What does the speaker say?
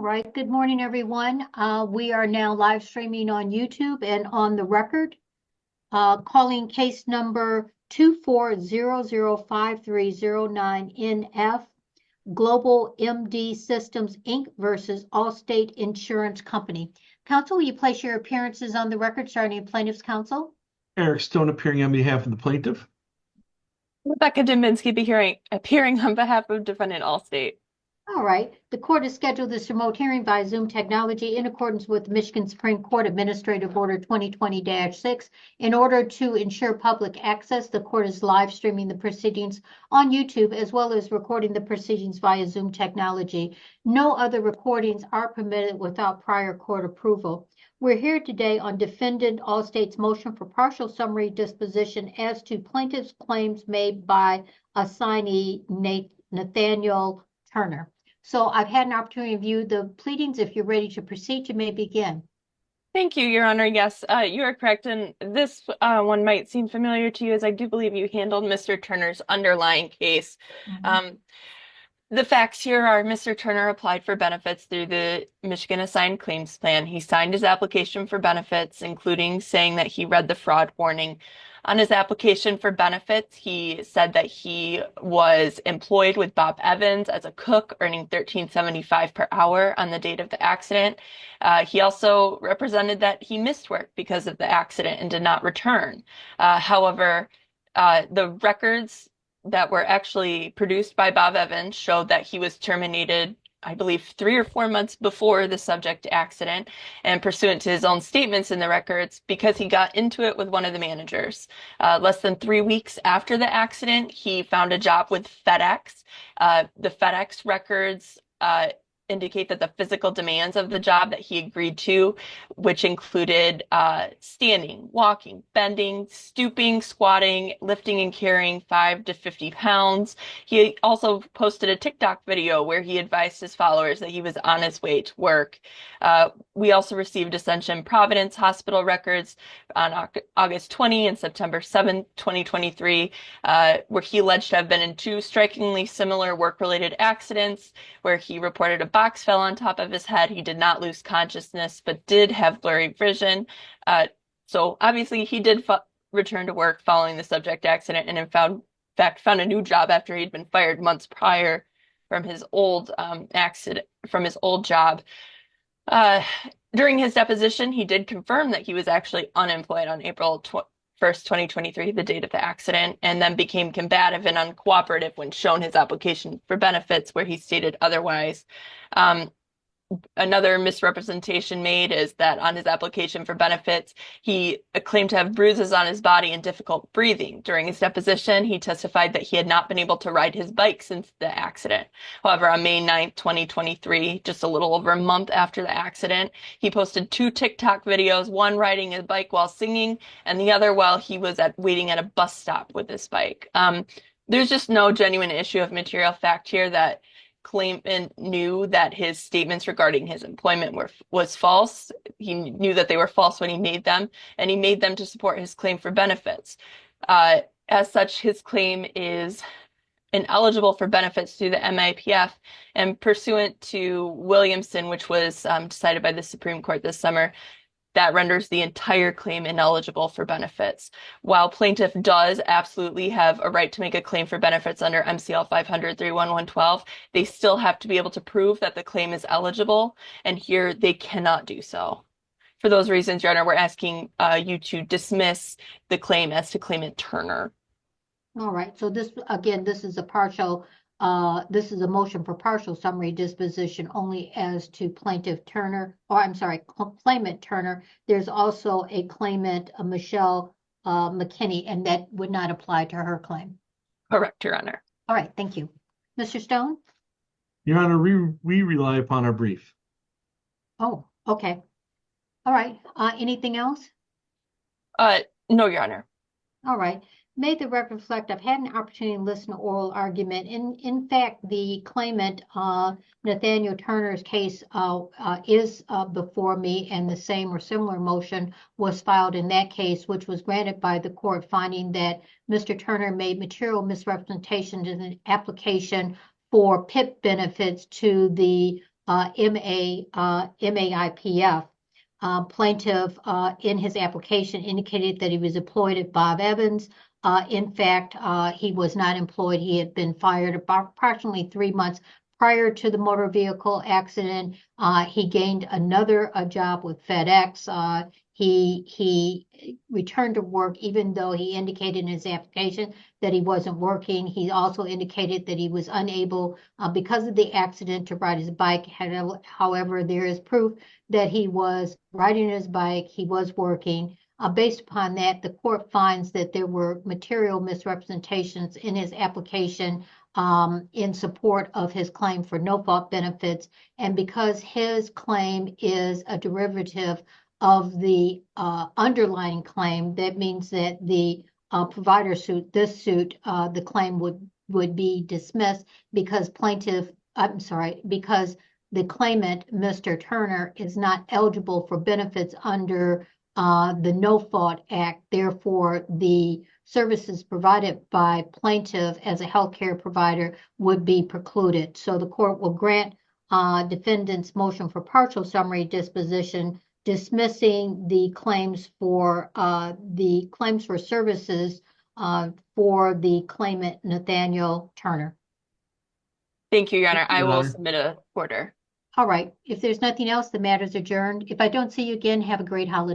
right. Good morning, everyone. We are now live streaming on YouTube and on the record. Calling case number 240053009NF, Global MD Systems, Inc. versus Allstate Insurance Company. Counsel, will you place your appearances on the record starting in plaintiff's counsel? Eric Stone appearing on behalf of the plaintiff. Rebecca Dembinski appearing on behalf of defendant Allstate. All right. The court has scheduled this remote hearing via Zoom technology in accordance with Michigan Supreme Court Administrative Order 2020-6. In order to ensure public access, the court is live streaming the proceedings on YouTube as well as recording the proceedings via Zoom technology. No other recordings are permitted without prior court approval. We're here today on defendant Allstate's motion for partial summary disposition as to plaintiff's claims made by assignee Nathaniel Turner. So I've had an opportunity to view the pleadings. If you're ready to proceed, you may begin. Thank you, Your Honor. Yes, you are correct. And this one might seem familiar to you, as I do believe you handled Mr. Turner's underlying case. The facts here are Mr. Turner applied for benefits through the Michigan Assigned Claims Plan. He signed his application for benefits, including saying that he read the fraud warning. On his application for benefits, he said that he was employed with Bob Evans as a cook, earning $13.75 per hour on the date of the accident. He also represented that he missed work because of the accident and did not return. However, the records that were actually produced by Bob Evans showed that he was terminated, I believe, 3 or 4 months before the subject accident, and pursuant to his own statements in the records, because he got into it with one of the managers. Less than 3 weeks after the accident, he found a job with FedEx. The FedEx records indicate that the physical demands of the job that he agreed to, which included standing, walking, bending, stooping, squatting, lifting and carrying 5 to 50 pounds. He also posted a TikTok video where he advised his followers that he was on his way to work. We also received Ascension Providence Hospital records on August 20 and September 7, 2023, where he alleged to have been in 2 strikingly similar work-related accidents, where he reported a box fell on top of his head. He did not lose consciousness, but did have blurry vision. So obviously he did return to work following the subject accident, and in fact found a new job after he'd been fired months prior from his old job. During his deposition, he did confirm that he was actually unemployed on April 1st, 2023, the date of the accident, and then became combative and uncooperative when shown his application for benefits, where he stated otherwise. Another misrepresentation made is that on his application for benefits, he claimed to have bruises on his body and difficult breathing. During his deposition, he testified that he had not been able to ride his bike since the accident. However, on May 9th, 2023, just a little over a month after the accident, he posted 2 TikTok videos, one riding his bike while singing, and the other while he was waiting at a bus stop with his bike. There's just no genuine issue of material fact here that claimant knew that his statements regarding his employment was false. He knew that they were false when he made them, and he made them to support his claim for benefits. As such, his claim is ineligible for benefits through the MIPF, and pursuant to Williamson, which was decided by the Supreme Court this summer, that renders the entire claim ineligible for benefits. While plaintiff does absolutely have a right to make a claim for benefits under MCL 500-31112, they still have to be able to prove that the claim is eligible, and here they cannot do so. For those reasons, Your Honor, we're asking you to dismiss the claim as to claimant Turner. All right. So this, again, this is a motion for partial summary disposition only as to plaintiff Turner, or I'm sorry, claimant Turner. There's also a claimant, Michelle McKinney, and that would not apply to her claim. Correct, Your Honor. All right. Thank you. Mr. Stone? Your Honor, we rely upon our brief. Oh, okay. All right. Anything else? No, Your Honor. All right. May the record reflect, I've had an opportunity to listen to oral argument. In fact, the claimant, Nathaniel Turner's case is before me, and the same or similar motion was filed in that case, which was granted by the court, finding that Mr. Turner made material misrepresentations in an application for PIP benefits to the MAIPF. Plaintiff, in his application, indicated that he was employed at Bob Evans. In fact, he was not employed. He had been fired approximately 3 months prior to the motor vehicle accident. He gained another job with FedEx. He returned to work even though he indicated in his application that he wasn't working. He also indicated that he was unable, because of the accident, to ride his bike. However, there is proof that he was riding his bike, he was working. Based upon that, the court finds that there were material misrepresentations in his application in support of his claim for no-fault benefits. And because his claim is a derivative of the underlying claim, that means that the provider suit, the claim would be dismissed because because the claimant, Mr. Turner, is not eligible for benefits under the No Fault Act. Therefore, the services provided by plaintiff as a healthcare provider would be precluded. So the court will grant defendant's motion for partial summary disposition, dismissing the claims for services for the claimant, Nathaniel Turner. Thank you, Your Honor. I Your will Honor. submit a order. All right. If there's nothing else, the matter is adjourned. If I don't see you again, have a great holiday.